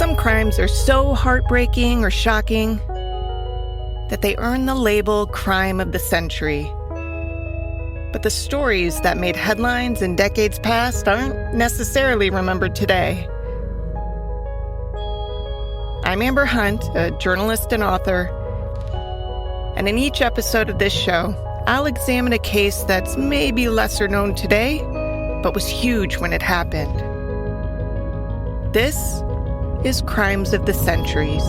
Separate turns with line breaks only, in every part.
Some crimes are so heartbreaking or shocking that they earn the label crime of the century. But the stories that made headlines in decades past aren't necessarily remembered today. I'm Amber Hunt, a journalist and author, and in each episode of this show, I'll examine a case that's maybe lesser known today, but was huge when it happened. This is Crimes of the Centuries.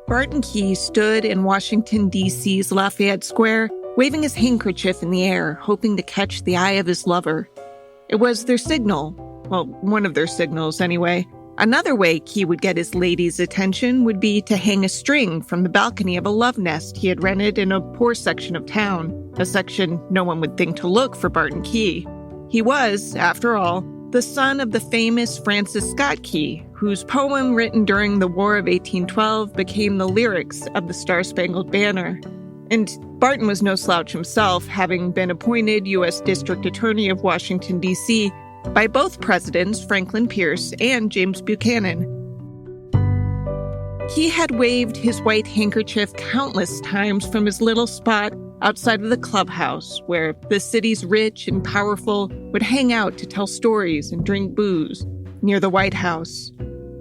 Barton Key stood in Washington, D.C.'s Lafayette Square, waving his handkerchief in the air, hoping to catch the eye of his lover. It was their signal. Well, one of their signals, anyway. Another way Key would get his lady's attention would be to hang a string from the balcony of a love nest he had rented in a poor section of town, a section no one would think to look for Barton Key. He was, after all, the son of the famous Francis Scott Key, whose poem written during the War of 1812 became the lyrics of the Star-Spangled Banner. And Barton was no slouch himself, having been appointed U.S. District Attorney of Washington, D.C., by both presidents, Franklin Pierce and James Buchanan. He had waved his white handkerchief countless times from his little spot outside of the clubhouse, where the city's rich and powerful would hang out to tell stories and drink booze, near the White House.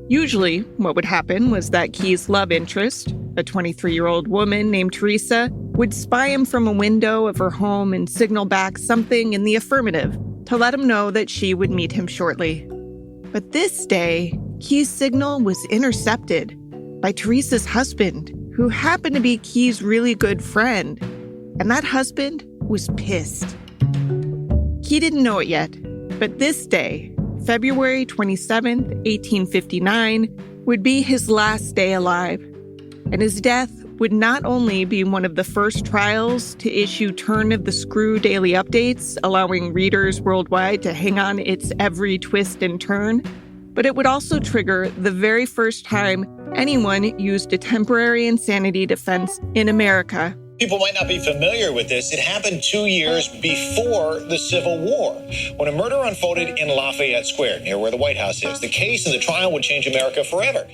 Usually, what would happen was that Key's love interest, a 23-year-old woman named Teresa, would spy him from a window of her home and signal back something in the affirmative to let him know that she would meet him shortly. But this day, Key's signal was intercepted by Teresa's husband, who happened to be Key's really good friend. And that husband was pissed. Key didn't know it yet, but this day, February 27th, 1859, would be his last day alive. And his death would not only be one of the first trials to issue turn-of-the-screw daily updates, allowing readers worldwide to hang on its every twist and turn, but it would also trigger the very first time anyone used a temporary insanity defense in America.
People might not be familiar with this. It happened 2 years before the Civil War, when a murder unfolded in Lafayette Square, near where the White House is. The case and the trial would change America forever.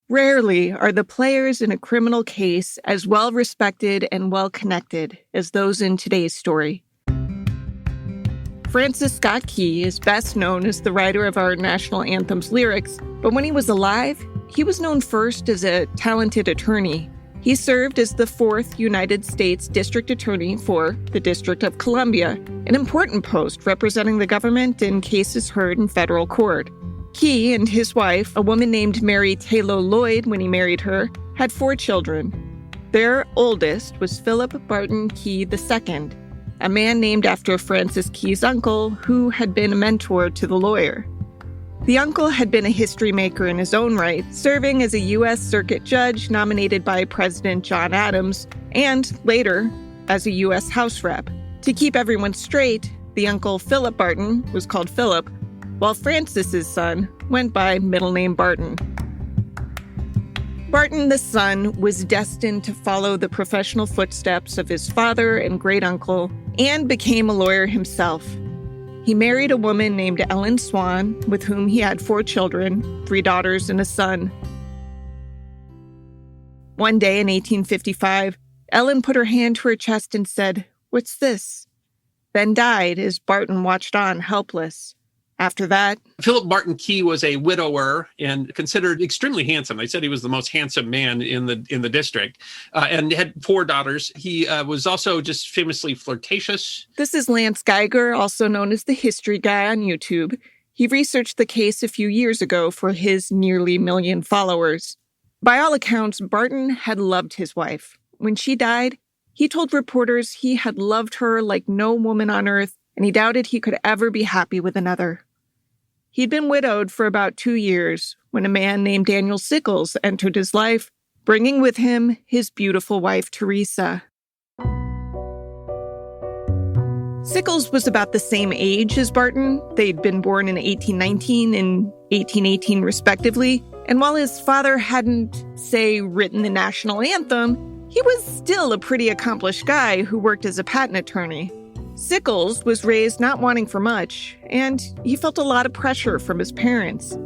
Rarely are the players in a criminal case as well-respected and well-connected as those in today's story. Francis Scott Key is best known as the writer of our national anthem's lyrics, but when he was alive, he was known first as a talented attorney. He served as the 4th United States District Attorney for the District of Columbia, an important post representing the government in cases heard in federal court. Key and his wife, a woman named Mary Taylor Lloyd when he married her, had 4 children. Their oldest was Philip Barton Key II, a man named after Francis Key's uncle who had been a mentor to the lawyer. The uncle had been a history maker in his own right, serving as a U.S. Circuit Judge nominated by President John Adams, and later as a U.S. House Rep. To keep everyone straight, the uncle Philip Barton was called Philip, while Francis's son went by middle name Barton. Barton the son was destined to follow the professional footsteps of his father and great-uncle and became a lawyer himself. He married a woman named Ellen Swan, with whom he had 4 children, 3 daughters and a son. One day in 1855, Ellen put her hand to her chest and said, "What's this?" Then died as Barton watched on, helpless. After that,
Philip Barton Key was a widower and considered extremely handsome. They said he was the most handsome man in the district, and had 4 daughters. He was also just famously flirtatious.
This is Lance Geiger, also known as the History Guy on YouTube. He researched the case a few years ago for his nearly 1 million followers. By all accounts, Barton had loved his wife. When she died, he told reporters he had loved her like no woman on earth, and he doubted he could ever be happy with another. He'd been widowed for about 2 years when a man named Daniel Sickles entered his life, bringing with him his beautiful wife, Teresa. Sickles was about the same age as Barton. They'd been born in 1819 and 1818 respectively. And while his father hadn't, say, written the national anthem, he was still a pretty accomplished guy who worked as a patent attorney. Sickles was raised not wanting for much, and he felt a lot of pressure from his parents.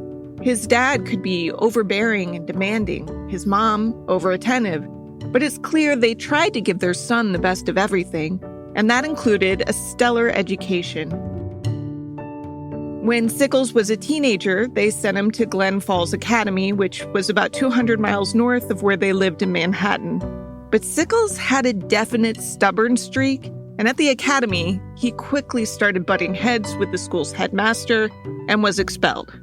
His dad could be overbearing and demanding, his mom over-attentive, but it's clear they tried to give their son the best of everything, and that included a stellar education. When Sickles was a teenager, they sent him to Glen Falls Academy, which was about 200 miles north of where they lived in Manhattan. But Sickles had a definite stubborn streak, and at the academy, he quickly started butting heads with the school's headmaster and was expelled.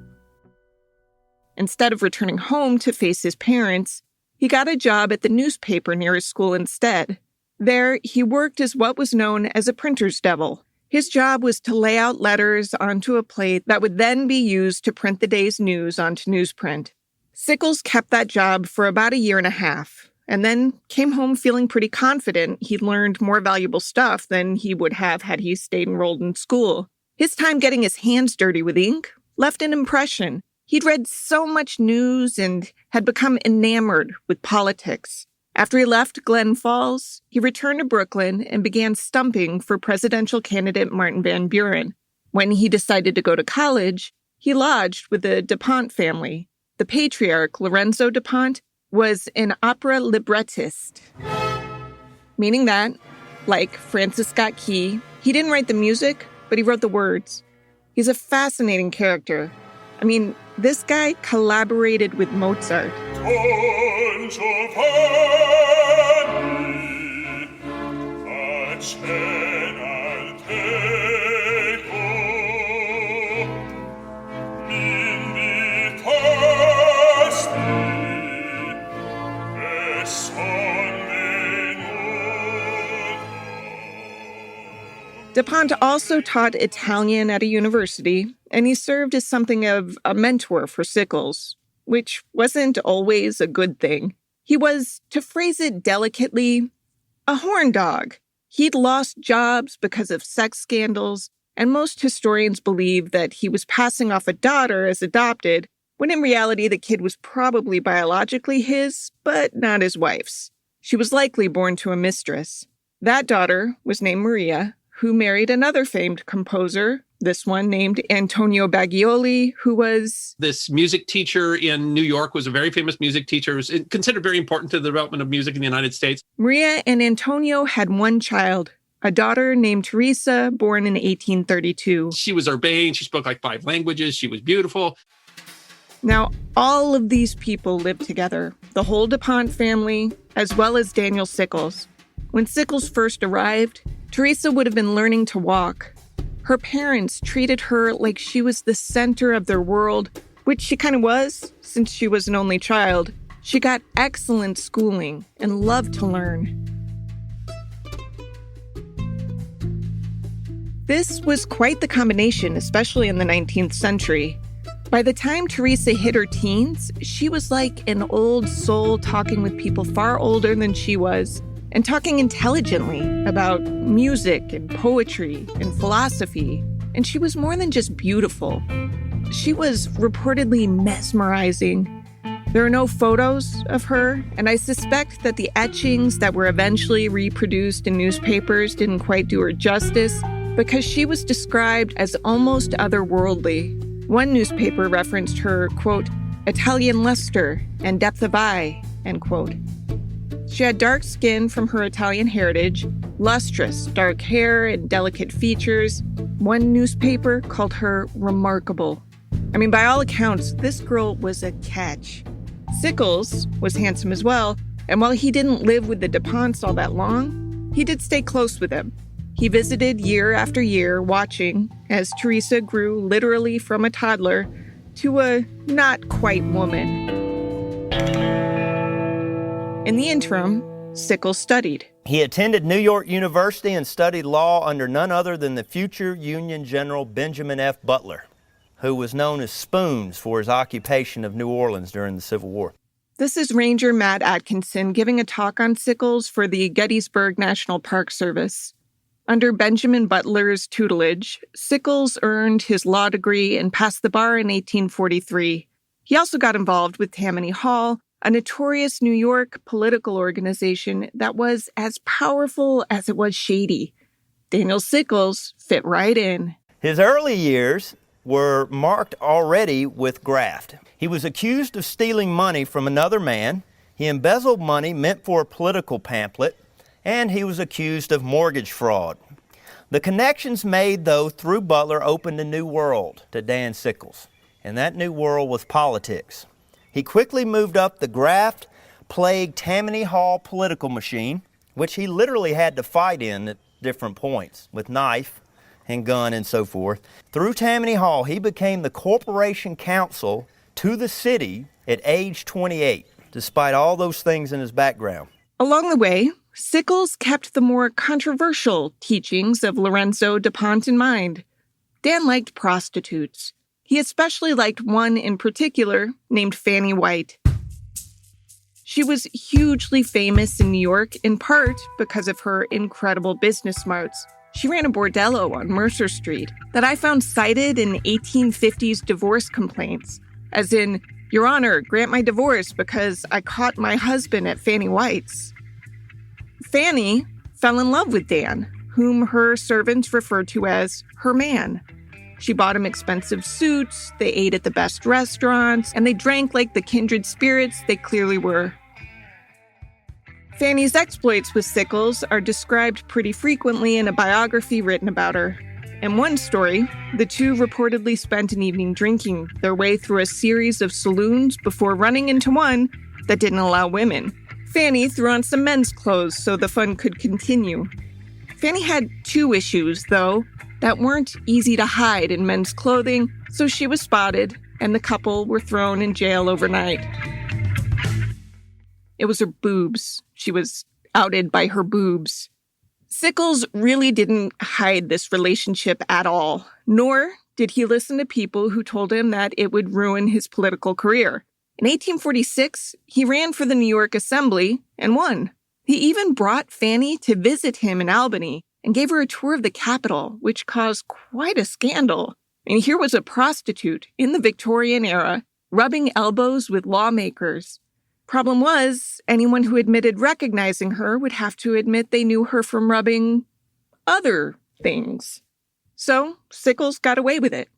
Instead of returning home to face his parents, he got a job at the newspaper near his school instead. There, he worked as what was known as a printer's devil. His job was to lay out letters onto a plate that would then be used to print the day's news onto newsprint. Sickles kept that job for about a year and a half, and then came home feeling pretty confident he'd learned more valuable stuff than he would have had he stayed enrolled in school. His time getting his hands dirty with ink left an impression. He'd read so much news and had become enamored with politics. After he left Glen Falls, he returned to Brooklyn and began stumping for presidential candidate Martin Van Buren. When he decided to go to college, he lodged with the DuPont family. The patriarch, Lorenzo DuPont, was an opera librettist, meaning that, like Francis Scott Key, he didn't write the music, but he wrote the words. He's a fascinating character. I mean, this guy collaborated with Mozart. DuPont also taught Italian at a university, and he served as something of a mentor for Sickles, which wasn't always a good thing. He was, to phrase it delicately, a horn dog. He'd lost jobs because of sex scandals, and most historians believe that he was passing off a daughter as adopted, when in reality the kid was probably biologically his, but not his wife's. She was likely born to a mistress. That daughter was named Maria, who married another famed composer, this one named Antonio Baglioli, who was...
This music teacher in New York, was a very famous music teacher, was considered very important to the development of music in the United States.
Maria and Antonio had one child, a daughter named Teresa, born in 1832.
She was urbane, she spoke like 5 languages, she was beautiful.
Now, all of these people lived together, the whole DuPont family, as well as Daniel Sickles. When Sickles first arrived, Teresa would have been learning to walk. Her parents treated her like she was the center of their world, which she kind of was, since she was an only child. She got excellent schooling and loved to learn. This was quite the combination, especially in the 19th century. By the time Teresa hit her teens, she was like an old soul talking with people far older than she was, and talking intelligently about music and poetry and philosophy. And she was more than just beautiful. She was reportedly mesmerizing. There are no photos of her, and I suspect that the etchings that were eventually reproduced in newspapers didn't quite do her justice, because she was described as almost otherworldly. One newspaper referenced her, quote, Italian luster and depth of eye, end quote. She had dark skin from her Italian heritage, lustrous dark hair and delicate features. One newspaper called her remarkable. I mean, by all accounts, this girl was a catch. Sickles was handsome as well, and while he didn't live with the DuPonts all that long, he did stay close with them. He visited year after year, watching as Teresa grew literally from a toddler to a not-quite woman. In the interim, Sickles studied.
He attended New York University and studied law under none other than the future Union General Benjamin F. Butler, who was known as Spoons for his occupation of New Orleans during the Civil War.
This is Ranger Matt Atkinson giving a talk on Sickles for the Gettysburg National Park Service. Under Benjamin Butler's tutelage, Sickles earned his law degree and passed the bar in 1843. He also got involved with Tammany Hall, a notorious New York political organization that was as powerful as it was shady. Daniel Sickles fit right in.
His early years were marked already with graft. He was accused of stealing money from another man. He embezzled money meant for a political pamphlet, and he was accused of mortgage fraud. The connections made, though, through Butler opened a new world to Dan Sickles, and that new world was politics. He quickly moved up the graft-plagued Tammany Hall political machine, which he literally had to fight in at different points with knife and gun and so forth. Through Tammany Hall, he became the corporation counsel to the city at age 28, despite all those things in his background.
Along the way, Sickles kept the more controversial teachings of Lorenzo DuPont in mind. Dan liked prostitutes. He especially liked one in particular named Fanny White. She was hugely famous in New York, in part because of her incredible business smarts. She ran a bordello on Mercer Street that I found cited in 1850s divorce complaints, as in, "Your Honor, grant my divorce because I caught my husband at Fanny White's." Fanny fell in love with Dan, whom her servants referred to as her man. She bought him expensive suits, they ate at the best restaurants, and they drank like the kindred spirits they clearly were. Fanny's exploits with Sickles are described pretty frequently in a biography written about her. In one story, the two reportedly spent an evening drinking their way through a series of saloons before running into one that didn't allow women. Fanny threw on some men's clothes so the fun could continue. Fanny had two issues, though, that weren't easy to hide in men's clothing, so she was spotted, and the couple were thrown in jail overnight. It was her boobs. She was outed by her boobs. Sickles really didn't hide this relationship at all, nor did he listen to people who told him that it would ruin his political career. In 1846, he ran for the New York Assembly and won. He even brought Fanny to visit him in Albany and gave her a tour of the Capitol, which caused quite a scandal. And here was a prostitute in the Victorian era rubbing elbows with lawmakers. Problem was, anyone who admitted recognizing her would have to admit they knew her from rubbing other things. So Sickles got away with it.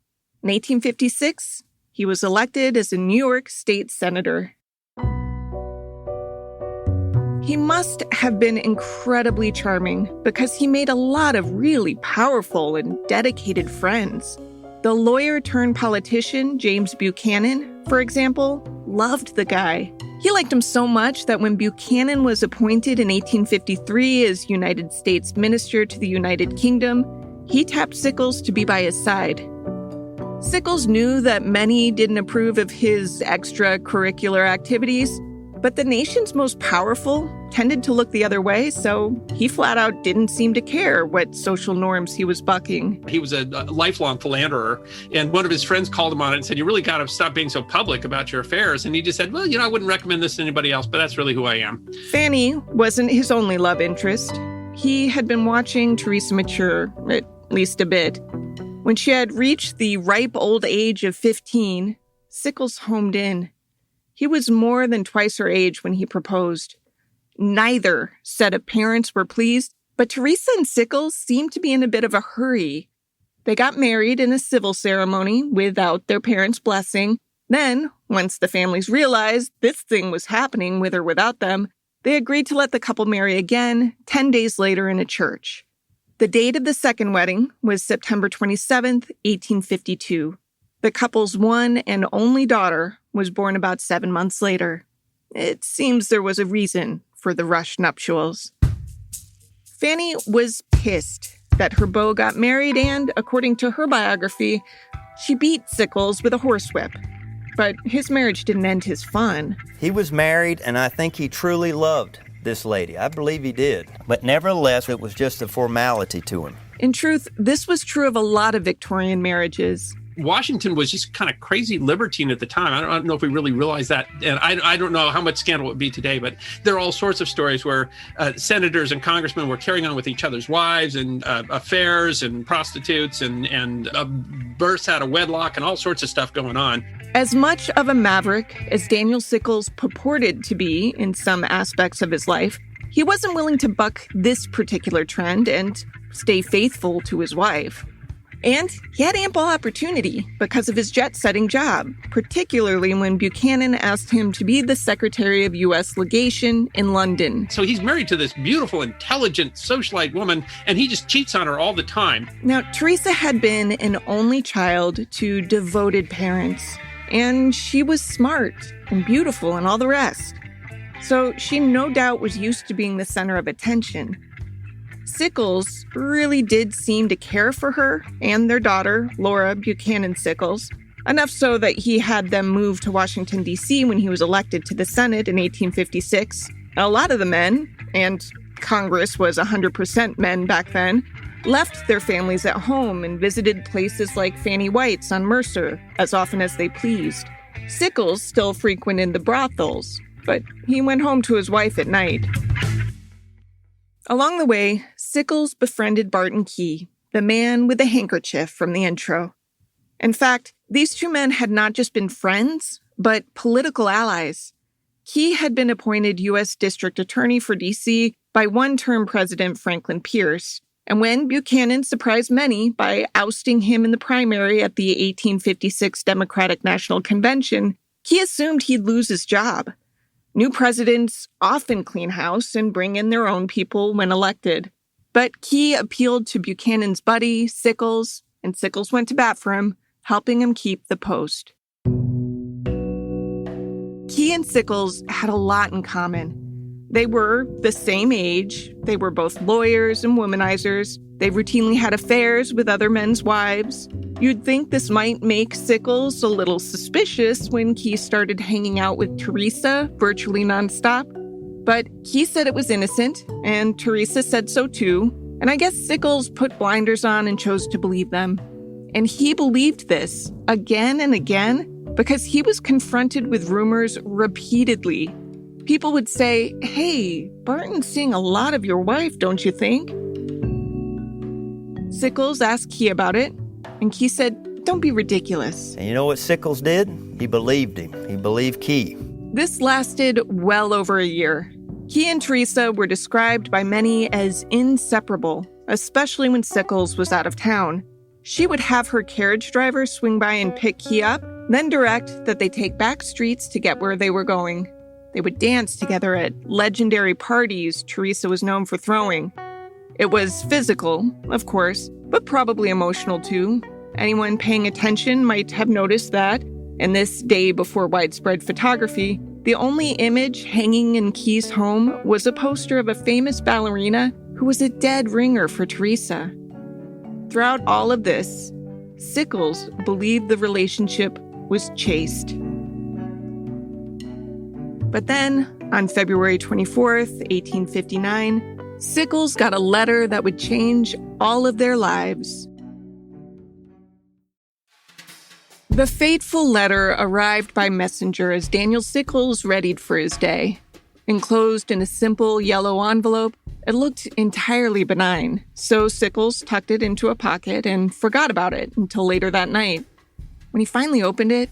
In 1856, he was elected as a New York state senator. He must have been incredibly charming because he made a lot of really powerful and dedicated friends. The lawyer-turned-politician James Buchanan, for example, loved the guy. He liked him so much that when Buchanan was appointed in 1853 as United States Minister to the United Kingdom, he tapped Sickles to be by his side. Sickles knew that many didn't approve of his extracurricular activities, but the nation's most powerful tended to look the other way, so he flat out didn't seem to care what social norms he was bucking.
He was a lifelong philanderer, and one of his friends called him on it and said, "You really got to stop being so public about your affairs." And he just said, "Well, I wouldn't recommend this to anybody else, but that's really who I am."
Fanny wasn't his only love interest. He had been watching Teresa mature, at least a bit. When she had reached the ripe old age of 15, Sickles homed in. He was more than twice her age when he proposed. Neither set of parents were pleased, but Teresa and Sickles seemed to be in a bit of a hurry. They got married in a civil ceremony without their parents' blessing. Then, once the families realized this thing was happening with or without them, they agreed to let the couple marry again 10 days later in a church. The date of the second wedding was September 27th, 1852. The couple's one and only daughter was born about 7 months later. It seems there was a reason for the rushed nuptials. Fanny was pissed that her beau got married and, according to her biography, she beat Sickles with a horsewhip. But his marriage didn't end his fun.
He was married, and I think he truly loved this lady. I believe he did. But nevertheless, it was just a formality to him.
In truth, this was true of a lot of Victorian marriages.
Washington was just kind of crazy libertine at the time. I don't know if we really realize that. And I don't know how much scandal it would be today, but there are all sorts of stories where senators and congressmen were carrying on with each other's wives and affairs and prostitutes and births out of wedlock and all sorts of stuff going on.
As much of a maverick as Daniel Sickles purported to be in some aspects of his life, he wasn't willing to buck this particular trend and stay faithful to his wife. And he had ample opportunity because of his jet-setting job, particularly when Buchanan asked him to be the Secretary of U.S. Legation in London.
So he's married to this beautiful, intelligent, socialite woman, and he just cheats on her all the time.
Now, Teresa had been an only child to devoted parents, and she was smart and beautiful and all the rest. So she no doubt was used to being the center of attention. Sickles really did seem to care for her and their daughter, Laura Buchanan Sickles, enough so that he had them move to Washington, D.C. when he was elected to the Senate in 1856. A lot of the men, and Congress was 100% men back then, left their families at home and visited places like Fanny White's on Mercer as often as they pleased. Sickles still frequented the brothels, but he went home to his wife at night. Along the way, Sickles befriended Barton Key, the man with the handkerchief from the intro. In fact, these two men had not just been friends, but political allies. Key had been appointed U.S. District Attorney for D.C. by one-term President Franklin Pierce, and when Buchanan surprised many by ousting him in the primary at the 1856 Democratic National Convention, Key assumed he'd lose his job. New presidents often clean house and bring in their own people when elected. But Key appealed to Buchanan's buddy, Sickles, and Sickles went to bat for him, helping him keep the post. Key and Sickles had a lot in common. They were the same age, they were both lawyers and womanizers, they routinely had affairs with other men's wives. You'd think this might make Sickles a little suspicious when Key started hanging out with Teresa virtually nonstop. But Key said it was innocent, and Teresa said so too, and I guess Sickles put blinders on and chose to believe them. And he believed this again and again because he was confronted with rumors repeatedly. People would say, "Hey, Barton's seeing a lot of your wife, don't you think?" Sickles asked Key about it, and Key said, "Don't be ridiculous."
And you know what Sickles did? He believed him. He believed Key.
This lasted well over a year. Key and Teresa were described by many as inseparable, especially when Sickles was out of town. She would have her carriage driver swing by and pick Key up, then direct that they take back streets to get where they were going. They would dance together at legendary parties Teresa was known for throwing. It was physical, of course, but probably emotional too. Anyone paying attention might have noticed that, in this day before widespread photography, the only image hanging in Key's home was a poster of a famous ballerina who was a dead ringer for Teresa. Throughout all of this, Sickles believed the relationship was chaste. But then, on February 24th, 1859, Sickles got a letter that would change all of their lives. The fateful letter arrived by messenger as Daniel Sickles readied for his day. Enclosed in a simple yellow envelope, it looked entirely benign, so Sickles tucked it into a pocket and forgot about it until later that night. When he finally opened it,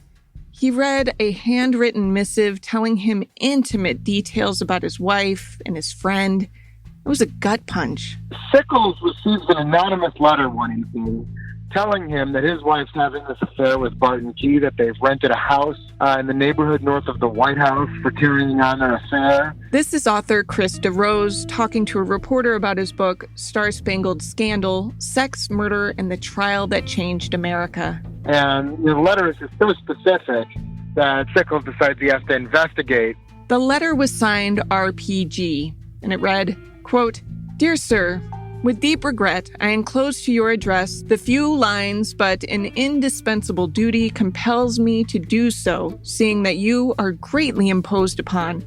he read a handwritten missive telling him intimate details about his wife and his friend. It was a gut punch.
Sickles receives an anonymous letter one evening telling him that his wife's having this affair with Barton Key, that they've rented a house in the neighborhood north of the White House for carrying on their affair.
This is author Chris DeRose talking to a reporter about his book, Star-Spangled Scandal, Sex, Murder, and the Trial That Changed America.
And the letter is so specific that Sickles decides he has to investigate.
The letter was signed RPG, and it read, quote, "Dear Sir, with deep regret, I enclose to your address the few lines, but an indispensable duty compels me to do so, seeing that you are greatly imposed upon.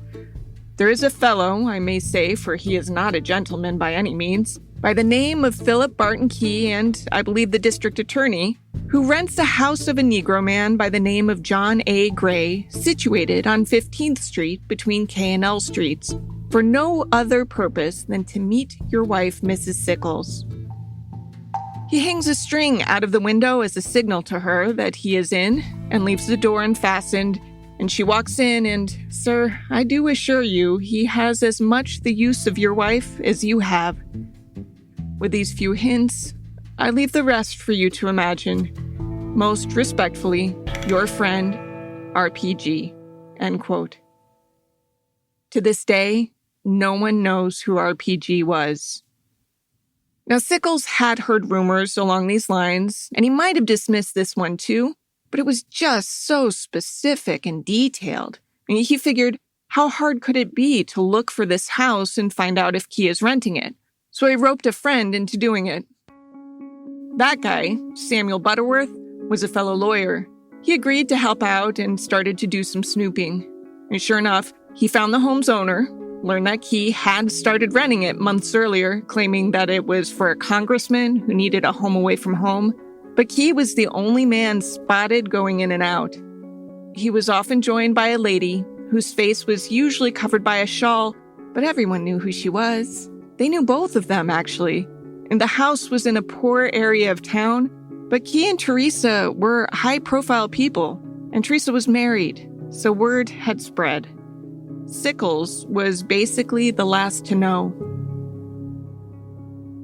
There is a fellow, I may say, for he is not a gentleman by any means, by the name of Philip Barton Key and, I believe, the district attorney, who rents the house of a Negro man by the name of John A. Gray, situated on 15th Street between K and L Streets, for no other purpose than to meet your wife, Mrs. Sickles. He hangs a string out of the window as a signal to her that he is in and leaves the door unfastened, and she walks in and, sir, I do assure you he has as much the use of your wife as you have. With these few hints, I leave the rest for you to imagine. Most respectfully, your friend, RPG. End quote. To this day, no one knows who RPG was. Now, Sickles had heard rumors along these lines, and he might have dismissed this one too, but it was just so specific and detailed. I mean, he figured, how hard could it be to look for this house and find out if Key is renting it? So he roped a friend into doing it. That guy, Samuel Butterworth, was a fellow lawyer. He agreed to help out and started to do some snooping. And sure enough, he found the home's owner, learned that Key had started renting it months earlier, claiming that it was for a congressman who needed a home away from home. But Key was the only man spotted going in and out. He was often joined by a lady whose face was usually covered by a shawl, but everyone knew who she was. They knew both of them, actually. And the house was in a poor area of town, but Key and Teresa were high-profile people, and Teresa was married, so word had spread. Sickles was basically the last to know.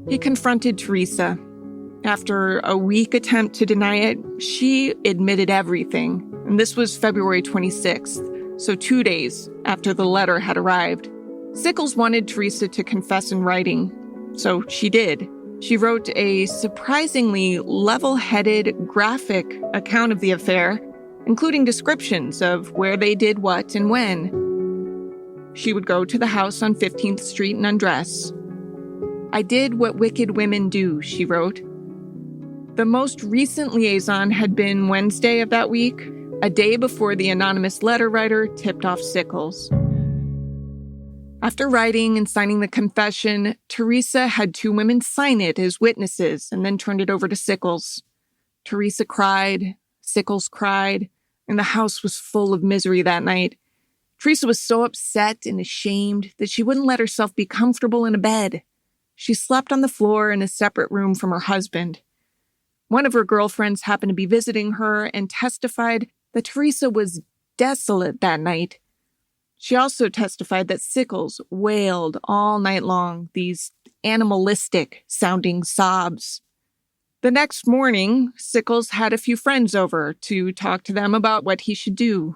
He confronted Teresa. After a weak attempt to deny it, she admitted everything, and this was February 26th, so 2 days after the letter had arrived. Sickles wanted Teresa to confess in writing, so she did. She wrote a surprisingly level-headed, graphic account of the affair, including descriptions of where they did what and when. She would go to the house on 15th Street and undress. I did what wicked women do, she wrote. The most recent liaison had been Wednesday of that week, a day before the anonymous letter writer tipped off Sickles. After writing and signing the confession, Teresa had 2 women sign it as witnesses and then turned it over to Sickles. Teresa cried, Sickles cried, and the house was full of misery that night. Teresa was so upset and ashamed that she wouldn't let herself be comfortable in a bed. She slept on the floor in a separate room from her husband. One of her girlfriends happened to be visiting her and testified that Teresa was desolate that night. She also testified that Sickles wailed all night long, these animalistic-sounding sobs. The next morning, Sickles had a few friends over to talk to them about what he should do.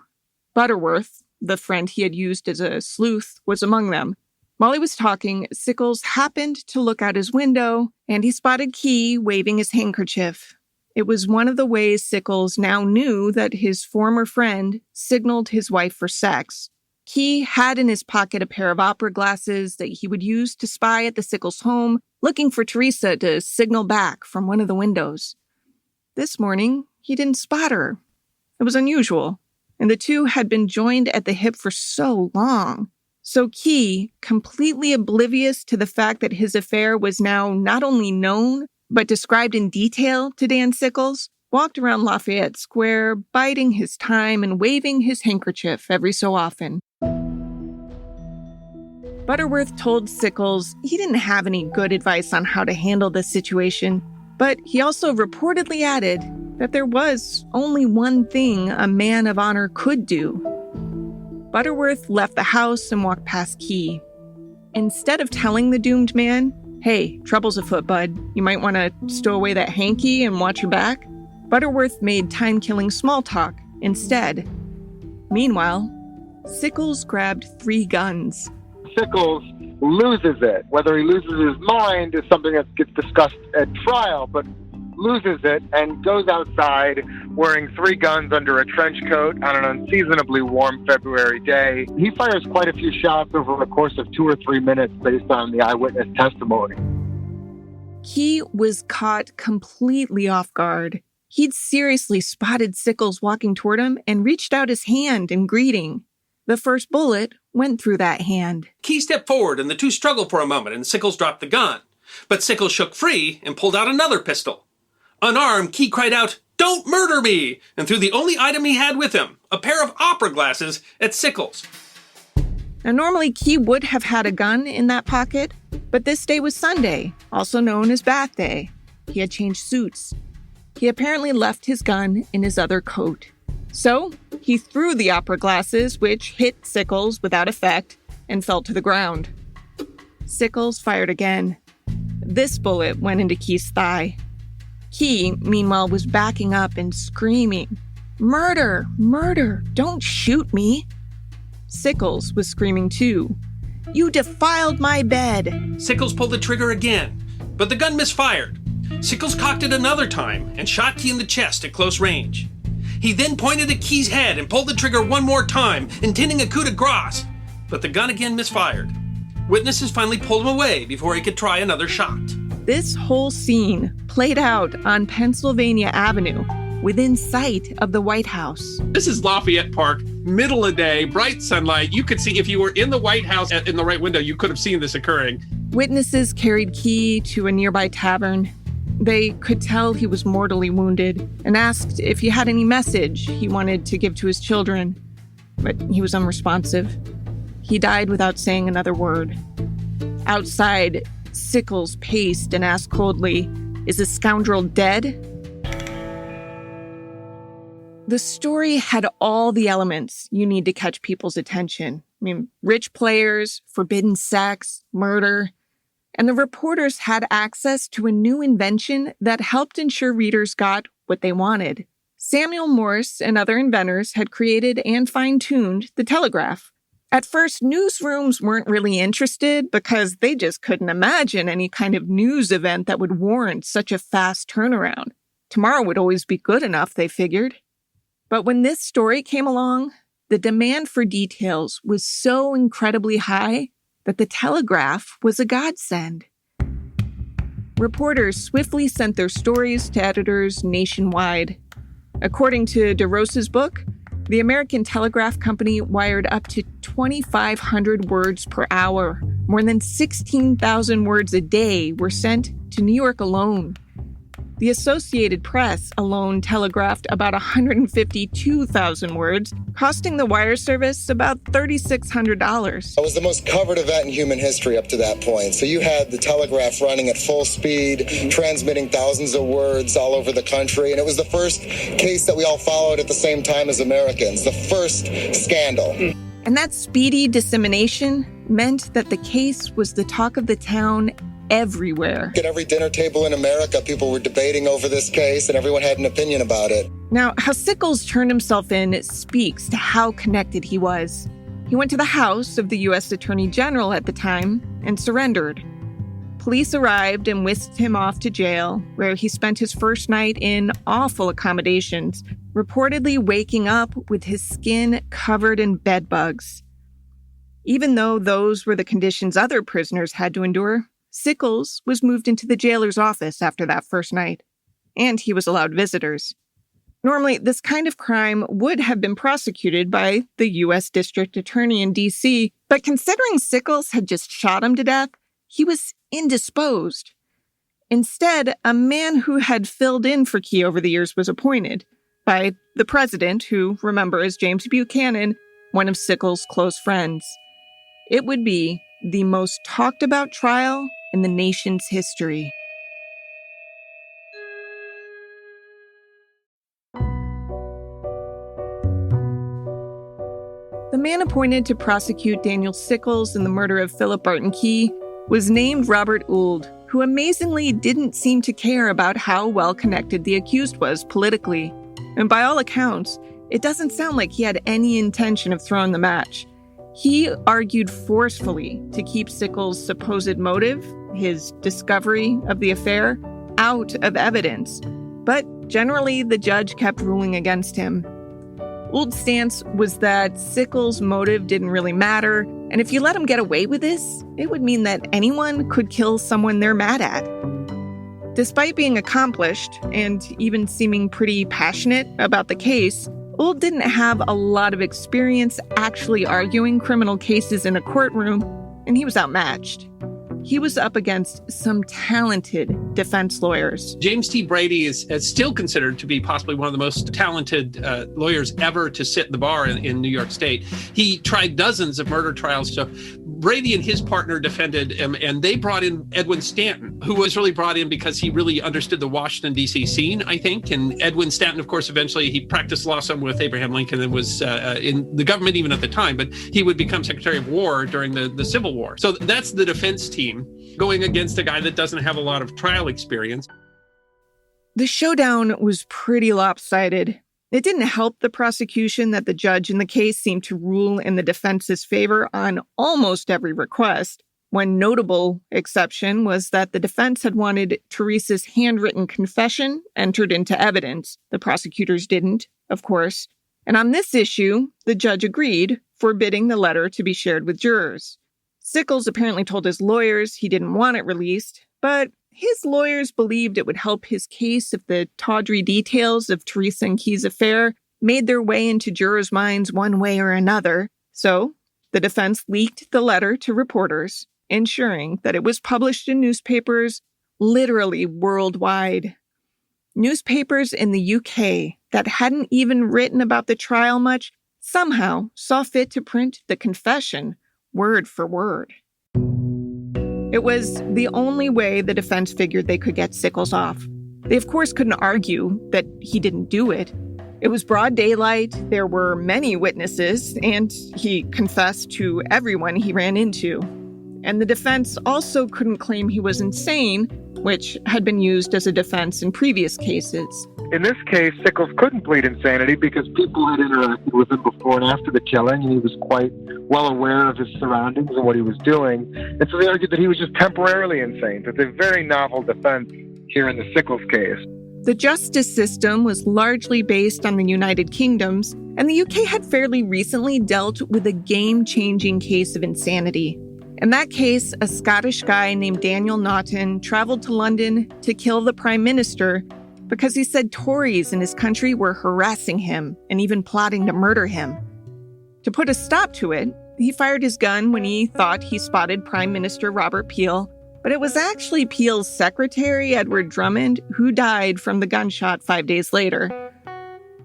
Butterworth, the friend he had used as a sleuth, was among them. While he was talking, Sickles happened to look out his window, and he spotted Key waving his handkerchief. It was one of the ways Sickles now knew that his former friend signaled his wife for sex. Key had in his pocket a pair of opera glasses that he would use to spy at the Sickles home, looking for Teresa to signal back from one of the windows. This morning, he didn't spot her. It was unusual, and the two had been joined at the hip for so long. So Key, completely oblivious to the fact that his affair was now not only known, but described in detail to Dan Sickles, walked around Lafayette Square, biding his time and waving his handkerchief every so often. Butterworth told Sickles he didn't have any good advice on how to handle this situation, but he also reportedly added that there was only one thing a man of honor could do. Butterworth left the house and walked past Key. Instead of telling the doomed man, "Hey, trouble's afoot, bud. You might want to stow away that hanky and watch your back," Butterworth made time-killing small talk instead. Meanwhile, Sickles grabbed 3 guns.
Sickles loses it. Whether he loses his mind is something that gets discussed at trial, but loses it and goes outside wearing 3 guns under a trench coat on an unseasonably warm February day. He fires quite a few shots over the course of 2 or 3 minutes based on the eyewitness testimony.
Key was caught completely off guard. He'd seriously spotted Sickles walking toward him and reached out his hand in greeting. The first bullet went through that hand.
Key stepped forward and the two struggled for a moment and Sickles dropped the gun.
But Sickles shook free and pulled out another pistol. Unarmed, Key cried out, "Don't murder me!" and threw the only item he had with him, a pair of opera glasses, at Sickles.
Now, normally Key would have had a gun in that pocket, but this day was Sunday, also known as Bath Day. He had changed suits. He apparently left his gun in his other coat. So he threw the opera glasses, which hit Sickles without effect and fell to the ground. Sickles fired again. This bullet went into Key's thigh. Key, meanwhile, was backing up and screaming, "Murder! Murder! Don't shoot me!" Sickles was screaming too. "You defiled my bed!"
Sickles pulled the trigger again, but the gun misfired. Sickles cocked it another time and shot Key in the chest at close range. He then pointed at Key's head and pulled the trigger one more time, intending a coup de grace, but the gun again misfired. Witnesses finally pulled him away before he could try another shot.
This whole scene played out on Pennsylvania Avenue, within sight of the White House.
This is Lafayette Park, middle of the day, bright sunlight. You could see, if you were in the White House in the right window, you could have seen this occurring.
Witnesses carried Key to a nearby tavern. They could tell he was mortally wounded and asked if he had any message he wanted to give to his children, but he was unresponsive. He died without saying another word. Outside, Sickles paced and asked coldly, "Is the scoundrel dead?" The story had all the elements you need to catch people's attention. I mean, rich players, forbidden sex, murder. And the reporters had access to a new invention that helped ensure readers got what they wanted. Samuel Morse and other inventors had created and fine-tuned the telegraph. At first, newsrooms weren't really interested because they just couldn't imagine any kind of news event that would warrant such a fast turnaround. Tomorrow would always be good enough, they figured. But when this story came along, the demand for details was so incredibly high that the telegraph was a godsend. Reporters swiftly sent their stories to editors nationwide. According to DeRosa's book, the American Telegraph Company wired up to 2,500 words per hour. More than 16,000 words a day were sent to New York alone. The Associated Press alone telegraphed about 152,000 words, costing the wire service about $3,600.
It was the most covered event in human history up to that point. So you had the telegraph running at full speed, transmitting thousands of words all over the country. And it was the first case that we all followed at the same time as Americans, the first scandal.
And that speedy dissemination meant that the case was the talk of the town everywhere.
At every dinner table in America, people were debating over this case, and everyone had an opinion about it.
Now, how Sickles turned himself in speaks to how connected he was. He went to the house of the U.S. Attorney General at the time and surrendered. Police arrived and whisked him off to jail, where he spent his first night in awful accommodations, reportedly waking up with his skin covered in bed bugs. Even though those were the conditions other prisoners had to endure, Sickles was moved into the jailer's office after that first night, and he was allowed visitors. Normally, this kind of crime would have been prosecuted by the U.S. District Attorney in D.C., but considering Sickles had just shot him to death, he was indisposed. Instead, a man who had filled in for Key over the years was appointed by the president, who, remember, is James Buchanan, one of Sickles' close friends. It would be the most talked about trial in the nation's history. The man appointed to prosecute Daniel Sickles in the murder of Philip Barton Key was named Robert Ould, who amazingly didn't seem to care about how well connected the accused was politically. And by all accounts, it doesn't sound like he had any intention of throwing the match. He argued forcefully to keep Sickles' supposed motive, his discovery of the affair, out of evidence. But generally, the judge kept ruling against him. Ould's stance was that Sickles' motive didn't really matter, and if you let him get away with this, it would mean that anyone could kill someone they're mad at. Despite being accomplished and even seeming pretty passionate about the case, Ould didn't have a lot of experience actually arguing criminal cases in a courtroom, and he was outmatched. he was up against some talented defense lawyers.
James T. Brady is still considered to be possibly one of the most talented lawyers ever to sit the bar in New York State. He tried dozens of murder trials. So Brady and his partner defended him, and they brought in Edwin Stanton, who was really brought in because he really understood the Washington, D.C. scene, I think. And Edwin Stanton, of course, eventually he practiced law some with Abraham Lincoln and was in the government even at the time, but he would become Secretary of War during the Civil War. So that's the defense team going against a guy that doesn't have a lot of trial experience.
The showdown was pretty lopsided. It didn't help the prosecution that the judge in the case seemed to rule in the defense's favor on almost every request. One notable exception was that the defense had wanted Teresa's handwritten confession entered into evidence. The prosecutors didn't, of course. And on this issue, the judge agreed, forbidding the letter to be shared with jurors. Sickles apparently told his lawyers he didn't want it released, but his lawyers believed it would help his case if the tawdry details of Teresa and Key's affair made their way into jurors' minds one way or another. So the defense leaked the letter to reporters, ensuring that it was published in newspapers literally worldwide. Newspapers in the UK that hadn't even written about the trial much somehow saw fit to print the confession word for word. It was the only way the defense figured they could get Sickles off. They, of course, couldn't argue that he didn't do it. It was broad daylight, there were many witnesses, and he confessed to everyone he ran into. And the defense also couldn't claim he was insane, which had been used as a defense in previous cases.
In this case, Sickles couldn't plead insanity because people had interacted with him before and after the killing, and he was quite well aware of his surroundings and what he was doing. And so they argued that he was just temporarily insane. That's a very novel defense here in the Sickles case.
The justice system was largely based on the United Kingdom's, and the UK had fairly recently dealt with a game-changing case of insanity. In that case, a Scottish guy named Daniel Naughton traveled to London to kill the Prime Minister because he said Tories in his country were harassing him and even plotting to murder him. To put a stop to it, he fired his gun when he thought he spotted Prime Minister Robert Peel, but it was actually Peel's secretary, Edward Drummond, who died from the gunshot 5 days later.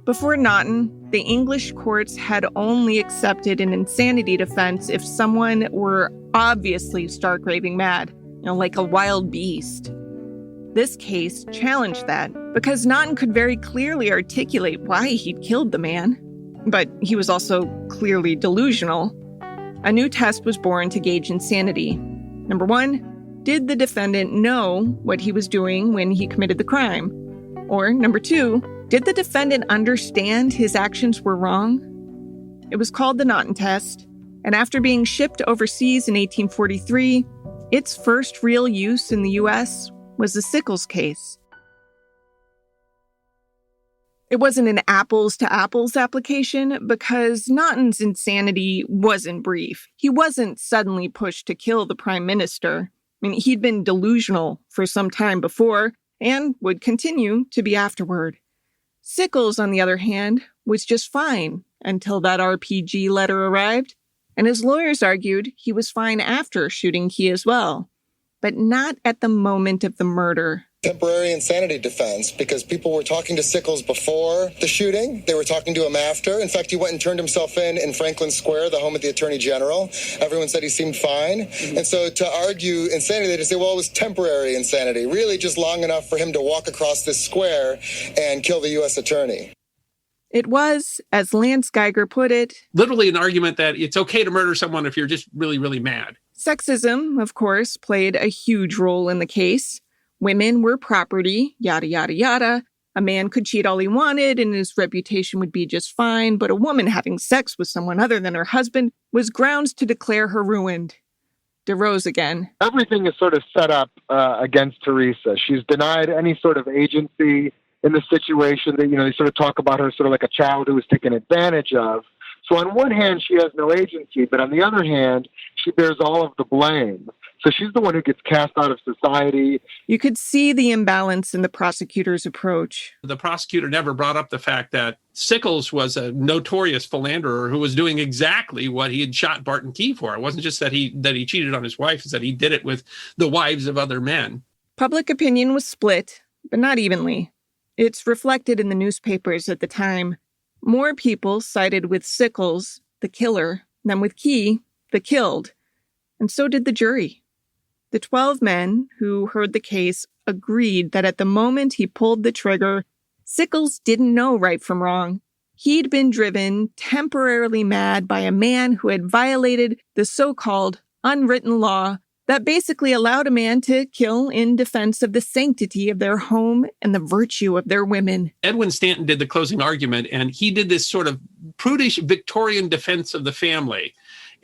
Before Naughton, the English courts had only accepted an insanity defense if someone were obviously stark raving mad, like a wild beast. This case challenged that because Naughton could very clearly articulate why he'd killed the man. But he was also clearly delusional. A new test was born to gauge insanity. Number one, did the defendant know what he was doing when he committed the crime? Or number two, did the defendant understand his actions were wrong? It was called the Naughton test, and after being shipped overseas in 1843, its first real use in the U.S. was the Sickles case. It wasn't an apples-to-apples application because Naughton's insanity wasn't brief. He wasn't suddenly pushed to kill the Prime Minister. He'd been delusional for some time before and would continue to be afterward. Sickles, on the other hand, was just fine until that RPG letter arrived, and his lawyers argued he was fine after shooting Key as well, but not at the moment of the murder.
Temporary insanity defense, because people were talking to Sickles before the shooting. They were talking to him after. In fact, he went and turned himself in Franklin Square, the home of the Attorney General. Everyone said he seemed fine. And so to argue insanity, they just say, well, it was temporary insanity, really just long enough for him to walk across this square and kill the U.S. attorney.
It was, as Lance Geiger put it,
literally an argument that it's okay to murder someone if you're just really, really mad.
Sexism, of course, played a huge role in the case. Women were property, yada, yada, yada. A man could cheat all he wanted and his reputation would be just fine, but a woman having sex with someone other than her husband was grounds to declare her ruined. DeRose again.
Everything is sort of set up against Teresa. She's denied any sort of agency in the situation that, they sort of talk about her sort of like a child who was taken advantage of. So on one hand, she has no agency, but on the other hand, she bears all of the blame. So she's the one who gets cast out of society.
You could see the imbalance in the prosecutor's approach.
The prosecutor never brought up the fact that Sickles was a notorious philanderer who was doing exactly what he had shot Barton Key for. It wasn't just that he cheated on his wife, it's that he did it with the wives of other men.
Public opinion was split, but not evenly. It's reflected in the newspapers at the time. More people sided with Sickles, the killer, than with Key, the killed. And so did the jury. The 12 men who heard the case agreed that at the moment he pulled the trigger, Sickles didn't know right from wrong. He'd been driven temporarily mad by a man who had violated the so-called unwritten law that basically allowed a man to kill in defense of the sanctity of their home and the virtue of their women.
Edwin Stanton did the closing argument, and he did this sort of prudish Victorian defense of the family.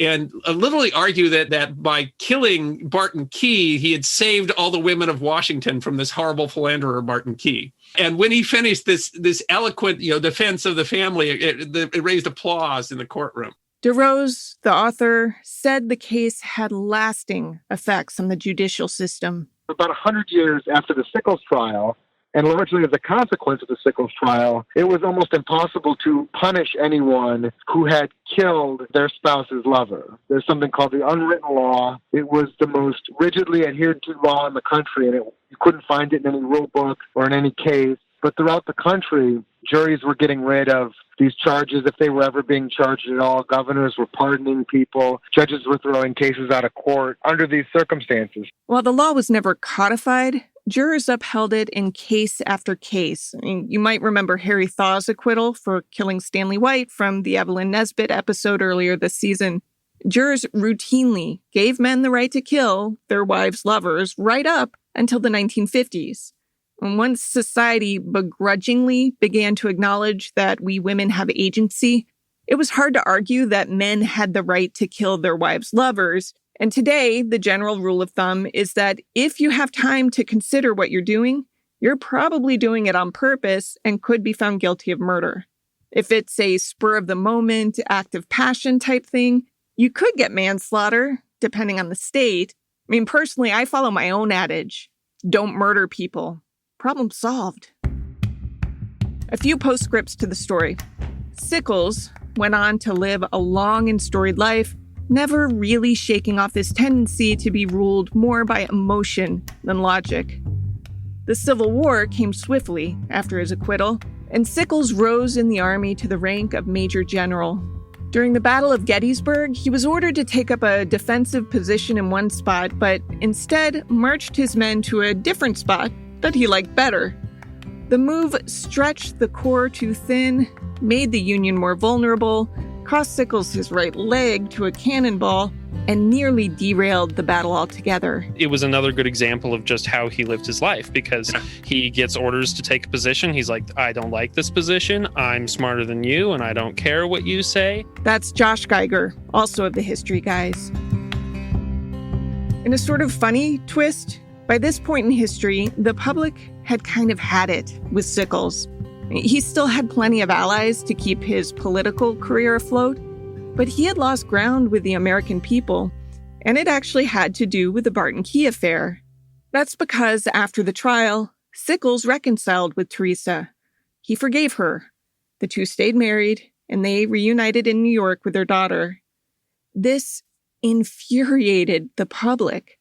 And literally argue that by killing Barton Key, he had saved all the women of Washington from this horrible philanderer, Barton Key. And when he finished this eloquent, defense of the family, it raised applause in the courtroom.
DeRose, the author, said the case had lasting effects on the judicial system.
About 100 years after the Sickles trial, and largely as a consequence of the Sickles trial, it was almost impossible to punish anyone who had killed their spouse's lover. There's something called the unwritten law. It was the most rigidly adhered to law in the country, and you couldn't find it in any rule book or in any case. But throughout the country, juries were getting rid of these charges if they were ever being charged at all. Governors were pardoning people. Judges were throwing cases out of court under these circumstances.
While the law was never codified, jurors upheld it in case after case. You might remember Harry Thaw's acquittal for killing Stanley White from the Evelyn Nesbit episode earlier this season. Jurors routinely gave men the right to kill their wives' lovers right up until the 1950s. And once society begrudgingly began to acknowledge that we women have agency, it was hard to argue that men had the right to kill their wives' lovers. And today, the general rule of thumb is that if you have time to consider what you're doing, you're probably doing it on purpose and could be found guilty of murder. If it's a spur-of-the-moment, act of passion type thing, you could get manslaughter, depending on the state. I mean, personally, I follow my own adage, don't murder people. Problem solved. A few postscripts to the story. Sickles went on to live a long and storied life, never really shaking off his tendency to be ruled more by emotion than logic. The Civil War came swiftly after his acquittal, and Sickles rose in the army to the rank of Major General. During the Battle of Gettysburg, he was ordered to take up a defensive position in one spot, but instead marched his men to a different spot that he liked better. The move stretched the corps too thin, made the Union more vulnerable, cost Sickles his right leg to a cannonball, and nearly derailed the battle altogether.
It was another good example of just how he lived his life, because he gets orders to take a position. He's like, I don't like this position. I'm smarter than you, and I don't care what you say.
That's Josh Geiger, also of the History Guys. In a sort of funny twist, by this point in history, the public had kind of had it with Sickles. He still had plenty of allies to keep his political career afloat, but he had lost ground with the American people, and it actually had to do with the Barton Key affair. That's because after the trial, Sickles reconciled with Teresa. He forgave her. The two stayed married, and they reunited in New York with their daughter. This infuriated the public.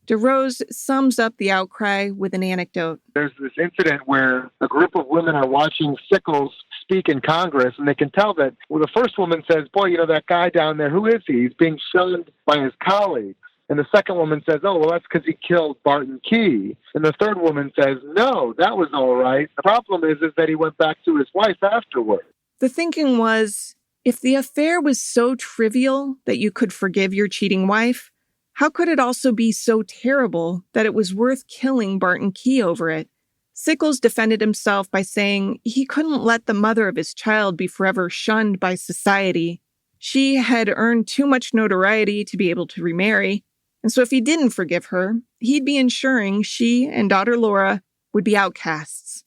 DeRose sums up the outcry with an anecdote.
There's this incident where a group of women are watching Sickles speak in Congress, and they can tell that, well, the first woman says, boy, that guy down there, who is he? He's being shunned by his colleagues. And the second woman says, oh, well, that's because he killed Barton Key. And the third woman says, no, that was all right. The problem is that he went back to his wife afterward.
The thinking was, if the affair was so trivial that you could forgive your cheating wife, how could it also be so terrible that it was worth killing Barton Key over it? Sickles defended himself by saying he couldn't let the mother of his child be forever shunned by society. She had earned too much notoriety to be able to remarry, and so if he didn't forgive her, he'd be ensuring she and daughter Laura would be outcasts.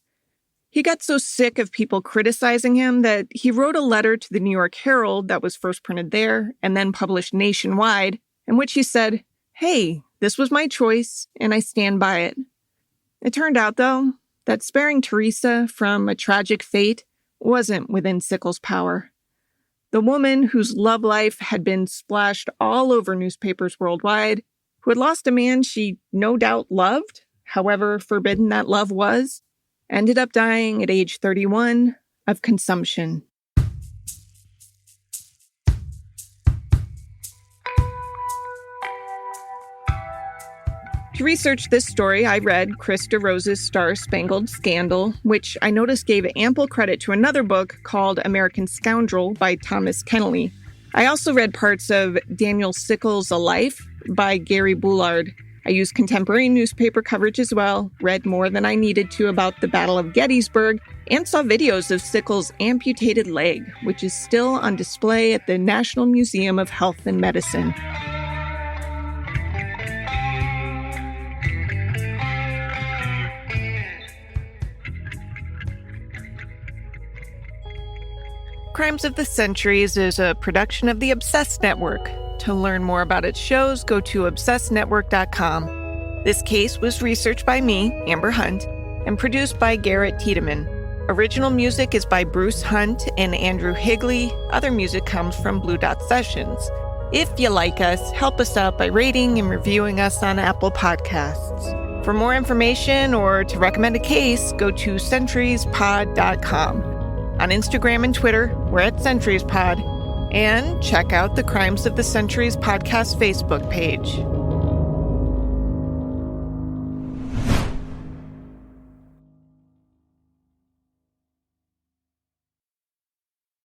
He got so sick of people criticizing him that he wrote a letter to the New York Herald that was first printed there and then published nationwide, in which he said, "Hey, this was my choice, and I stand by it." It turned out, though, that sparing Teresa from a tragic fate wasn't within Sickles' power. The woman whose love life had been splashed all over newspapers worldwide, who had lost a man she no doubt loved, however forbidden that love was, ended up dying at age 31 of consumption. To research this story, I read Krista Rose's Star-Spangled Scandal, which I noticed gave ample credit to another book called American Scoundrel by Thomas Kennelly. I also read parts of Daniel Sickles' A Life by Gary Boulard. I used contemporary newspaper coverage as well, read more than I needed to about the Battle of Gettysburg, and saw videos of Sickles' amputated leg, which is still on display at the National Museum of Health and Medicine. Crimes of the Centuries is a production of the Obsessed Network. To learn more about its shows, go to obsessednetwork.com. This case was researched by me, Amber Hunt, and produced by Garrett Tiedemann. Original music is by Bruce Hunt and Andrew Higley. Other music comes from Blue Dot Sessions. If you like us, help us out by rating and reviewing us on Apple Podcasts. For more information or to recommend a case, go to centuriespod.com. On Instagram and Twitter, we're at CenturiesPod. And check out the Crimes of the Centuries podcast Facebook page.